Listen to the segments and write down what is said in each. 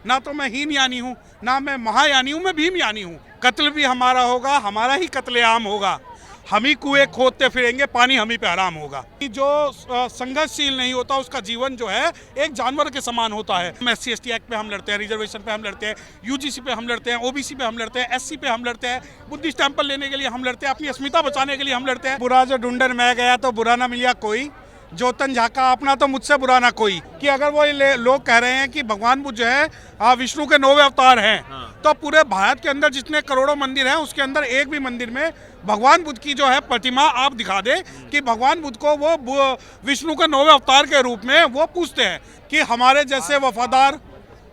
ना तो मैं हीन यानी हूँ, ना मैं महायानी हूँ, मैं भीम यानी हूँ। कत्ल भी हमारा होगा, हमारा ही कत्लेआम होगा। हम ही कुएं खोदते फिरेंगे, पानी हम ही पे हराम होगा। जो संघर्षशील नहीं होता उसका जीवन जो है एक जानवर के समान होता है। SC/ST एक्ट पे हम लड़ते हैं, रिजर्वेशन पे हम लड़ते हैं, UGC पे हम लड़ते हैं, OBC पे हम लड़ते हैं, SC पे हम लड़ते हैं, बुद्धिस्ट टेम्पल लेने के लिए हम लड़ते हैं, अपनी अस्मिता बचाने के लिए हम लड़ते हैं। बुरा जो ढूंढर मैं गया तो बुरा ना मिला कोई, जो तन झाका अपना तो मुझसे बुरा ना कोई। कि अगर वो लोग कह रहे हैं कि भगवान बुद्ध जो है विष्णु के 9वें अवतार हैं, तो पूरे भारत के अंदर जितने करोड़ों मंदिर हैं उसके अंदर एक भी मंदिर में भगवान बुद्ध की जो है प्रतिमा आप दिखा दे कि भगवान बुद्ध को वो विष्णु के 9वें अवतार के रूप में वो पूछते हैं कि हमारे जैसे वफादार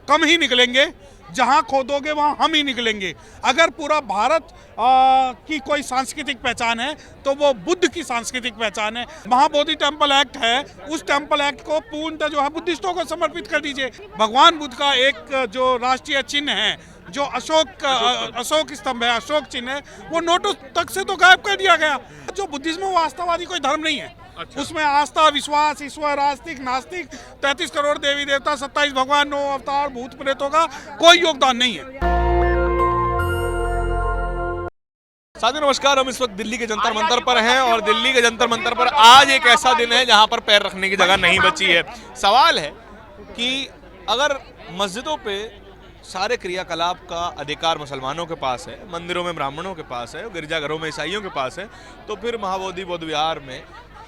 कम ही निकलेंगे, जहां खोदोगे वहां हम ही निकलेंगे। अगर पूरा भारत की कोई सांस्कृतिक पहचान है तो वो बुद्ध की सांस्कृतिक पहचान है। महाबोधि टेम्पल एक्ट है, उस टेम्पल एक्ट को पूर्णतः जो है बुद्धिस्टों को समर्पित कर दीजिए। भगवान बुद्ध का एक जो राष्ट्रीय चिन्ह है, जो अशोक स्तंभ है, अशोक चिन्ह है, वो नोटों तक से तो गायब कर दिया गया। जो बुद्धिज्म में वो आस्थावादी कोई धर्म नहीं है। अच्छा। उसमें आस्था, विश्वास, ईश्वर, आस्तिक, नास्तिक, 33 करोड़ देवी देवता, 27 भगवान, 9 अवतार, भूत प्रेतों का कोई योगदान नहीं है। साथियों नमस्कार, हम इस वक्त दिल्ली के जंतर मंतर पर हैं और दिल्ली के जंतर मंतर पर आज एक ऐसा दिन है जहां पर पैर रखने की जगह नहीं बची है। सवाल है कि अगर मस्जिदों पे सारे क्रियाकलाप का अधिकार मुसलमानों के पास है, मंदिरों में ब्राह्मणों के पास है, गिरजाघरों में ईसाइयों के पास है, तो फिर महाबोधि बौद्ध विहार में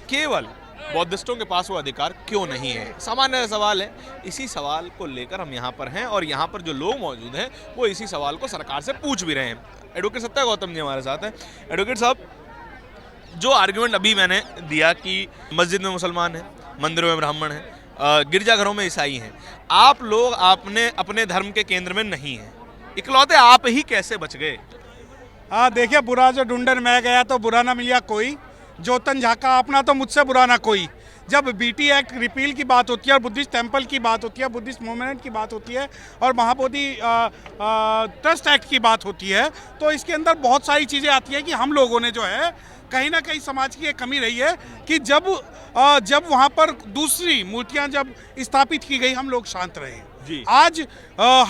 केवल बौद्धिस्टों के पास वो अधिकार क्यों नहीं है? सामान्य सवाल है। इसी सवाल को लेकर हम यहाँ पर हैं और यहाँ पर जो लोग मौजूद हैं वो इसी सवाल को सरकार से पूछ भी रहे हैं। एडवोकेट सत्या गौतम जी हमारे साथ हैं। एडवोकेट साहब, जो आर्ग्यूमेंट अभी मैंने दिया कि मस्जिद में मुसलमान हैं, मंदिरों में ब्राह्मण हैं, गिरजाघरों में ईसाई हैं, आप लोग अपने धर्म के केंद्र में नहीं हैं, इकलौते आप ही कैसे बच गए? देखिए, बुरा जो ढूंढर मैं गया तो बुरा ना मिला कोई, जो तन झाका अपना तो मुझसे बुरा ना कोई। जब BT एक्ट रिपील की बात होती है और बुद्धिस्ट टेम्पल की बात होती है, बुद्धिस्ट मूवमेंट की बात होती है और महाबोधि ट्रस्ट एक्ट की बात होती है, तो इसके अंदर बहुत सारी चीज़ें आती हैं कि हम लोगों ने जो है कहीं ना कहीं समाज की एक कमी रही है कि जब वहाँ पर दूसरी मूर्तियाँ जब स्थापित की गई हम लोग शांत रहे। आज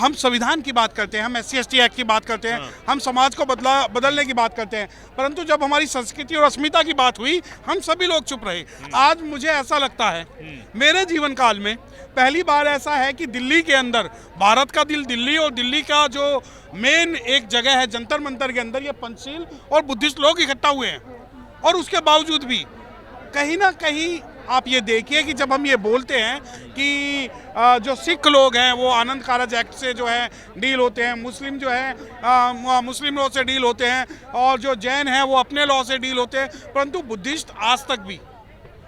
हम संविधान की बात करते हैं, हम SC/ST एक्ट की बात करते हैं, हम समाज को बदलने की बात करते हैं, परंतु जब हमारी संस्कृति और अस्मिता की बात हुई हम सभी लोग चुप रहे। आज मुझे ऐसा लगता है मेरे जीवन काल में पहली बार ऐसा है कि दिल्ली के अंदर, भारत का दिल दिल्ली, और दिल्ली का जो मेन एक जगह है जंतर मंतर के अंदर, ये पंचशील और बुद्धिस्ट लोग इकट्ठा हुए हैं। और उसके बावजूद भी कहीं ना कहीं आप ये देखिए कि जब हम ये बोलते हैं कि जो सिख लोग हैं वो आनंद कारज एक्ट से जो है डील होते हैं, मुस्लिम जो है मुस्लिम लॉ से डील होते हैं, और जो जैन हैं वो अपने लॉ से डील होते हैं, परंतु बुद्धिस्ट आज तक भी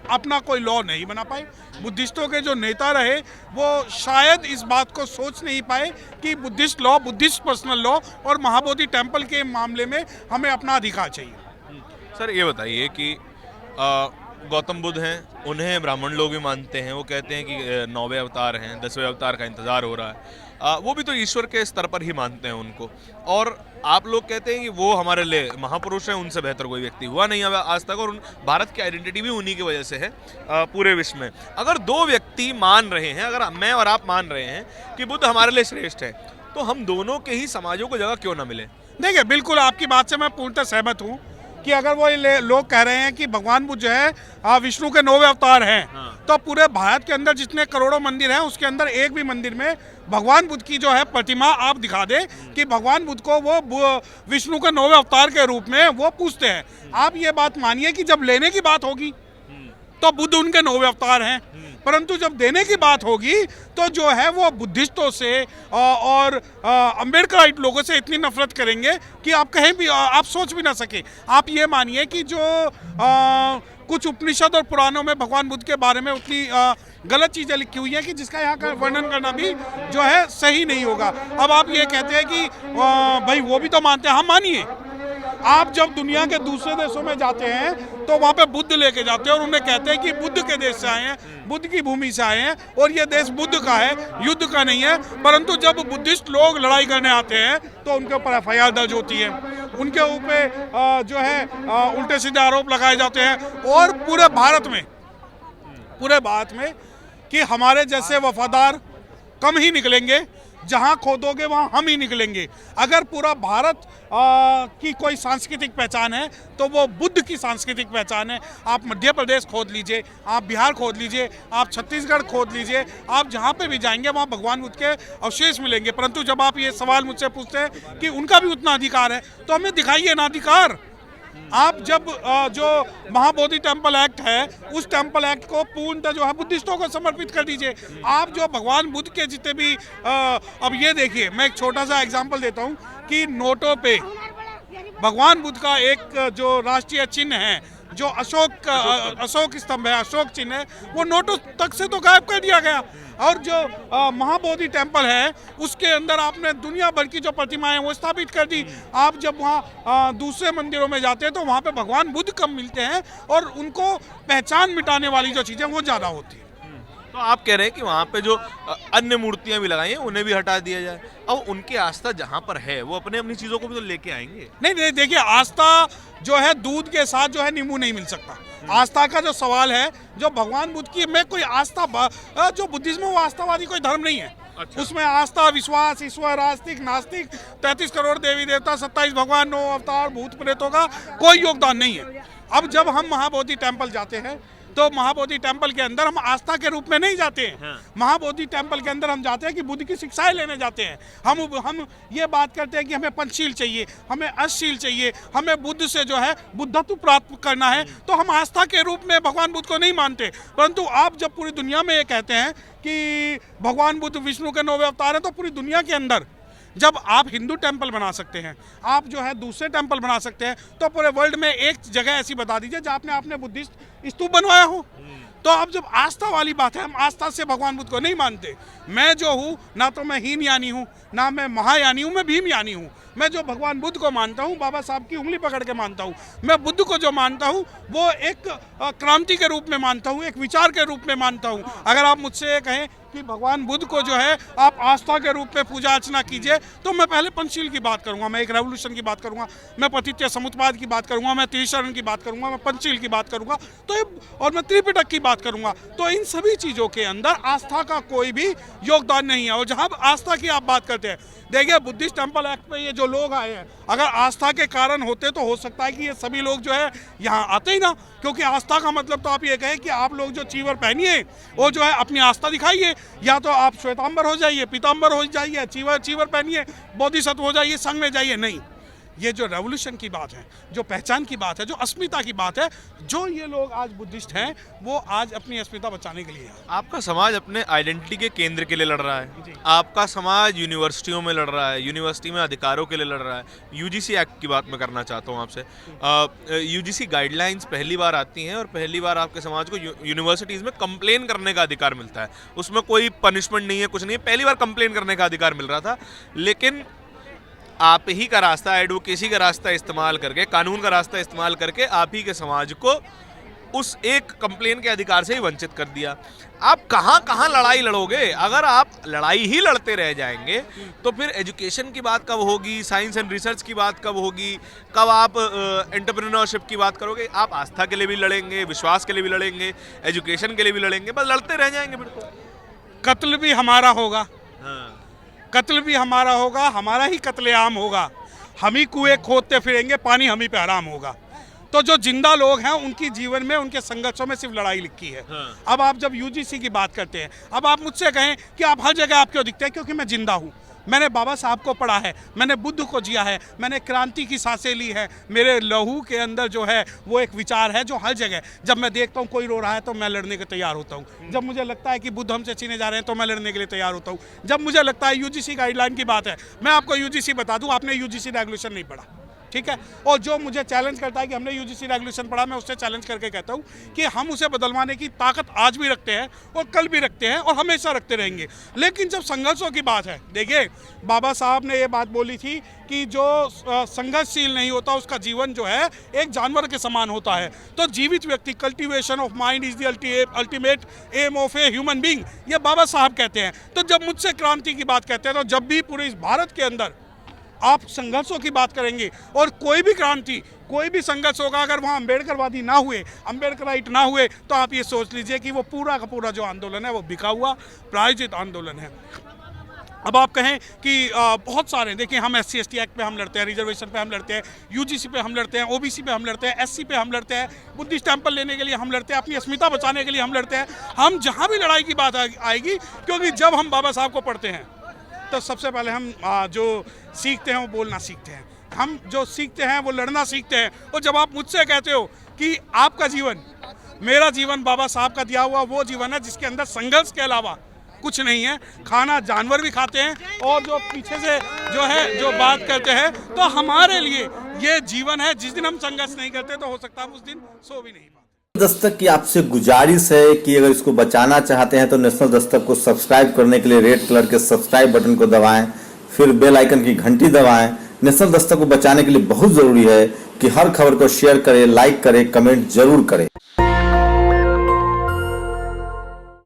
अपना कोई लॉ नहीं बना पाए। बुद्धिस्टों के जो नेता रहे वो शायद इस बात को सोच नहीं पाए कि Buddhist law, Buddhist personal law और महाबोधि टेम्पल के मामले में हमें अपना अधिकार चाहिए। सर ये बताइए कि गौतम बुद्ध हैं, उन्हें ब्राह्मण लोग भी मानते हैं, वो कहते हैं कि 9वें अवतार हैं, 10वें अवतार का इंतज़ार हो रहा है, वो भी तो ईश्वर के स्तर पर ही मानते हैं उनको। और आप लोग कहते हैं कि वो हमारे लिए महापुरुष हैं, उनसे बेहतर कोई व्यक्ति हुआ नहीं है आज तक, और भारत की आइडेंटिटी भी उन्हीं की वजह से है पूरे विश्व में। अगर दो व्यक्ति मान रहे हैं, अगर मैं और आप मान रहे हैं कि बुद्ध हमारे लिए श्रेष्ठ है, तो हम दोनों के ही समाजों को जगह क्यों ना मिले? देखिए, बिल्कुल आपकी बात से मैं पूर्णतः सहमत हूँ कि अगर वो लोग कह रहे हैं कि भगवान बुद्ध जो है विष्णु के 9वें अवतार हैं, तो पूरे भारत के अंदर जितने करोड़ों मंदिर हैं उसके अंदर एक भी मंदिर में भगवान बुद्ध की जो है प्रतिमा आप दिखा दे कि भगवान बुद्ध को वो विष्णु के 9वें अवतार के रूप में वो पूछते हैं। आप ये बात मानिए कि जब लेने की बात होगी तो बुद्ध उनके 9वें अवतार हैं, परंतु जब देने की बात होगी तो जो है वो बुद्धिस्टों से और अम्बेडकराइट लोगों से इतनी नफरत करेंगे कि आप कहीं भी आप सोच भी ना सके। आप ये मानिए कि जो कुछ उपनिषद और पुराणों में भगवान बुद्ध के बारे में उतनी गलत चीज़ें लिखी हुई हैं कि जिसका यहाँ का वर्णन करना भी जो है सही नहीं होगा। अब आप ये कहते हैं कि भाई वो भी तो मानते हैं, हम मानिए। आप जब दुनिया के दूसरे देशों में जाते हैं तो वहाँ पे बुद्ध लेके जाते हैं और उन्हें कहते हैं कि बुद्ध के देश से आए हैं, बुद्ध की भूमि से आए हैं और ये देश बुद्ध का है, युद्ध का नहीं है। परंतु जब बुद्धिस्ट लोग लड़ाई करने आते हैं तो उनके ऊपर FIR दर्ज होती है, उनके ऊपर जो है उल्टे सीधे आरोप लगाए जाते हैं। और पूरे भारत में कि हमारे जैसे वफादार कम ही निकलेंगे, जहाँ खोदोगे वहाँ हम ही निकलेंगे। अगर पूरा भारत की कोई सांस्कृतिक पहचान है तो वो बुद्ध की सांस्कृतिक पहचान है। आप मध्य प्रदेश खोद लीजिए, आप बिहार खोद लीजिए, आप छत्तीसगढ़ खोद लीजिए, आप जहाँ पे भी जाएंगे वहाँ भगवान बुद्ध के अवशेष मिलेंगे। परंतु जब आप ये सवाल मुझसे पूछते हैं कि उनका भी उतना अधिकार है, तो हमें दिखाइए ना अधिकार। आप जब जो महाबोधि टेम्पल एक्ट है, उस टेम्पल एक्ट को पूर्णतः जो है बुद्धिस्टों को समर्पित कर दीजिए। आप जो भगवान बुद्ध के जितने भी अब ये देखिए, मैं एक छोटा सा एग्जांपल देता हूँ कि नोटों पे भगवान बुद्ध का एक जो राष्ट्रीय चिन्ह है, जो अशोक स्तंभ है, अशोक चिन्ह है, वो नोटों तक से तो गायब कर दिया गया। और जो महाबोधि टेम्पल है, उसके अंदर आपने दुनिया भर की जो प्रतिमाएं वो स्थापित कर दी। आप जब वहाँ दूसरे मंदिरों में जाते हैं तो वहाँ पे भगवान बुद्ध कम मिलते हैं और उनको पहचान मिटाने वाली जो चीज़ें वो ज़्यादा होती है। तो आप कह रहे हैं कि वहाँ पे जो अन्य मूर्तियां भी लगाई हैं उन्हें भी हटा दिया जाए। अब उनकी आस्था जहाँ पर है वो अपने अपनी चीजों को भी तो लेके आएंगे। नहीं, देखिए, आस्था जो है दूध के साथ जो है नींबू नहीं मिल सकता। आस्था का जो सवाल है, जो भगवान बुद्ध की, मैं कोई आस्था, जो बुद्धिज्म वो आस्थावादी कोई धर्म नहीं है। अच्छा। उसमें आस्था, विश्वास, ईश्वर, आस्तिक, नास्तिक, 33 करोड़ देवी देवता, 27 भगवान, 9 अवतार, भूत प्रेतों का कोई योगदान नहीं है। अब जब हम महाबोधि टेम्पल जाते हैं तो महाबोधि टेम्पल के अंदर हम आस्था के रूप में नहीं जाते हैं। हाँ। महाबोधि टेम्पल के अंदर हम जाते हैं कि बुद्ध की शिक्षाएं लेने जाते हैं। हम ये बात करते हैं कि हमें पंचशील चाहिए, हमें अष्टशील चाहिए, हमें बुद्ध से जो है बुद्धत्व प्राप्त करना है। तो हम आस्था के रूप में भगवान बुद्ध को नहीं मानते। परंतु आप जब पूरी दुनिया में ये कहते हैं कि भगवान बुद्ध विष्णु के 9वें अवतार हैं, तो पूरी दुनिया के अंदर जब आप हिंदू टेम्पल बना सकते हैं, आप जो है दूसरे टेम्पल बना सकते हैं, तो पूरे वर्ल्ड में एक जगह ऐसी बता दीजिए जहाँ आपने बुद्धिस्ट स्तूप बनवाया हो। तो अब जब आस्था वाली बात है, हम आस्था से भगवान बुद्ध को नहीं मानते। मैं जो हूँ, ना तो मैं हीनयानी हूँ, ना मैं महायानी हूँ, मैं भीमयानी हूँ। मैं जो भगवान बुद्ध को मानता हूँ, बाबा साहब की उंगली पकड़ के मानता हूँ। मैं बुद्ध को जो मानता हूँ वो एक क्रांति के रूप में मानता हूँ, एक विचार के रूप में मानता हूँ। अगर आप मुझसे कहें कि भगवान बुद्ध को जो है आप आस्था के रूप में पूजा अर्चना कीजिए, तो मैं पहले पंचशील की बात करूंगा, मैं एक रेवोल्यूशन की बात करूंगा, मैं पतित्य समुत्पाद की बात करूंगा, मैं त्रिशरण की बात करूंगा, मैं पंचशील की बात करूंगा, और मैं त्रिपिटक की बात करूंगा। तो इन सभी चीज़ों के अंदर आस्था का कोई भी योगदान नहीं है। और जहाँ आस्था की आप बात करते हैं, देखिए बुद्धिस्ट टेम्पल एक्ट में ये जो लोग आए हैं, अगर आस्था के कारण होते तो हो सकता है कि ये सभी लोग जो है यहाँ आते ही ना। क्योंकि आस्था का मतलब तो आप ये कहें कि आप लोग जो चीवर पहनिए वो जो है अपनी आस्था दिखाइए, या तो आप श्वेतांबर हो जाइए, पीतांबर हो जाइए, चीवर पहनिए, बोधिसत्व हो जाइए, संघ में जाइए। नहीं, ये जो रेवोल्यूशन की बात है, जो पहचान की बात है, जो अस्मिता की बात है, जो ये लोग आज बुद्धिस्ट हैं वो आज अपनी अस्मिता बचाने के लिए है। आपका समाज अपने आइडेंटिटी के केंद्र के लिए लड़ रहा है, आपका समाज यूनिवर्सिटियों में लड़ रहा है, यूनिवर्सिटी में अधिकारों के लिए लड़ रहा है। यूजीसी एक्ट की बात मैं करना चाहता हूँ आपसे। यूजीसी गाइडलाइंस पहली बार आती हैं और पहली बार आपके समाज को यूनिवर्सिटीज़ में कंप्लेन करने का अधिकार मिलता है। उसमें कोई पनिशमेंट नहीं है, कुछ नहीं है, पहली बार कंप्लेन करने का अधिकार मिल रहा था। लेकिन आप ही का रास्ता, एडवोकेसी का रास्ता इस्तेमाल करके, कानून का रास्ता इस्तेमाल करके आप ही के समाज को उस एक कंप्लेन के अधिकार से ही वंचित कर दिया। आप कहाँ कहाँ लड़ाई लड़ोगे? अगर आप लड़ाई ही लड़ते रह जाएंगे तो फिर एजुकेशन की बात कब होगी, साइंस एंड रिसर्च की बात कब होगी, कब आप एंटरप्रेन्योरशिप की बात करोगे? आप आस्था के लिए भी लड़ेंगे, विश्वास के लिए भी लड़ेंगे, एजुकेशन के लिए भी लड़ेंगे, बस लड़ते रह जाएंगे फिर तो। कत्ल भी हमारा होगा। हाँ। कत्ल भी हमारा होगा, हमारा ही कत्लेआम होगा। हम ही कुएं खोदते फिरेंगे, पानी हम ही पे हराम होगा। तो जो जिंदा लोग हैं उनकी जीवन में, उनके संघर्षों में सिर्फ लड़ाई लिखी है। हाँ। अब आप जब यूजीसी की बात करते हैं, अब आप मुझसे कहें कि आप हर जगह आप क्यों दिखते हैं? क्योंकि मैं जिंदा हूँ, मैंने बाबा साहब को पढ़ा है, मैंने बुद्ध को जिया है, मैंने क्रांति की सांसें ली है। मेरे लहू के अंदर जो है वो एक विचार है जो हर जगह, जब मैं देखता हूँ कोई रो रहा है तो मैं लड़ने के तैयार होता हूँ। जब मुझे लगता है कि बुद्ध हमसे छीने जा रहे हैं तो मैं लड़ने के लिए तैयार होता हूँ। जब मुझे लगता है यूजीसी गाइडलाइन की बात है, मैं आपको यूजीसी बता दूँ, आपने यूजीसी रेगुलेशन नहीं पढ़ा, ठीक है? और जो मुझे चैलेंज करता है कि हमने यूजीसी रेगुलेशन पढ़ा, मैं उससे चैलेंज करके कहता हूँ कि हम उसे बदलवाने की ताकत आज भी रखते हैं और कल भी रखते हैं और हमेशा रखते रहेंगे। लेकिन जब संघर्षों की बात है, देखिए बाबा साहब ने ये बात बोली थी कि जो संघर्षशील नहीं होता उसका जीवन जो है एक जानवर के समान होता है। तो जीवित व्यक्ति, cultivation of mind is the ultimate aim of a human being, ये बाबा साहब कहते हैं। तो जब मुझसे क्रांति की बात कहते हैं, तो जब भी पूरे इस भारत के अंदर आप संघर्षों की बात करेंगे और कोई भी क्रांति, कोई भी संघर्ष होगा, अगर वहाँ अम्बेडकरवादी ना हुए, अम्बेडकराइट ना हुए, तो आप ये सोच लीजिए कि वो पूरा का पूरा जो आंदोलन है वो बिका हुआ प्रायोजित आंदोलन है। अब आप कहें कि बहुत सारे, देखिए हम SC/ST एक्ट पे हम लड़ते हैं, रिजर्वेशन पे हम लड़ते हैं, UGC पे हम लड़ते हैं, OBC पे हम लड़ते हैं, SC पे हम लड़ते हैं, बुद्धिस्ट टेम्पल लेने के लिए हम लड़ते हैं, अपनी अस्मिता बचाने के लिए हम लड़ते हैं। हम जहाँ भी लड़ाई की बात आएगी, क्योंकि जब हम बाबा साहब को पढ़ते हैं तो सबसे पहले हम जो सीखते हैं वो बोलना सीखते हैं, हम जो सीखते हैं वो लड़ना सीखते हैं। और जब आप मुझसे कहते हो कि आपका जीवन, मेरा जीवन बाबा साहब का दिया हुआ वो जीवन है जिसके अंदर संघर्ष के अलावा कुछ नहीं है, खाना जानवर भी खाते हैं, और जो पीछे से जो बात करते हैं, तो हमारे लिए ये जीवन है। जिस दिन हम संघर्ष नहीं करते तो हो सकता है उस दिन सो भी नहीं पाते। दस्तक की आपसे गुजारिश है कि अगर इसको बचाना चाहते हैं तो नेशनल दस्तक को सब्सक्राइब करने के लिए रेड कलर के सब्सक्राइब बटन को दबाएं, फिर बेल आइकन की घंटी दबाएं। नेशनल दस्तक को बचाने के लिए बहुत जरूरी है कि हर खबर को शेयर करें, लाइक करें, कमेंट जरूर करें।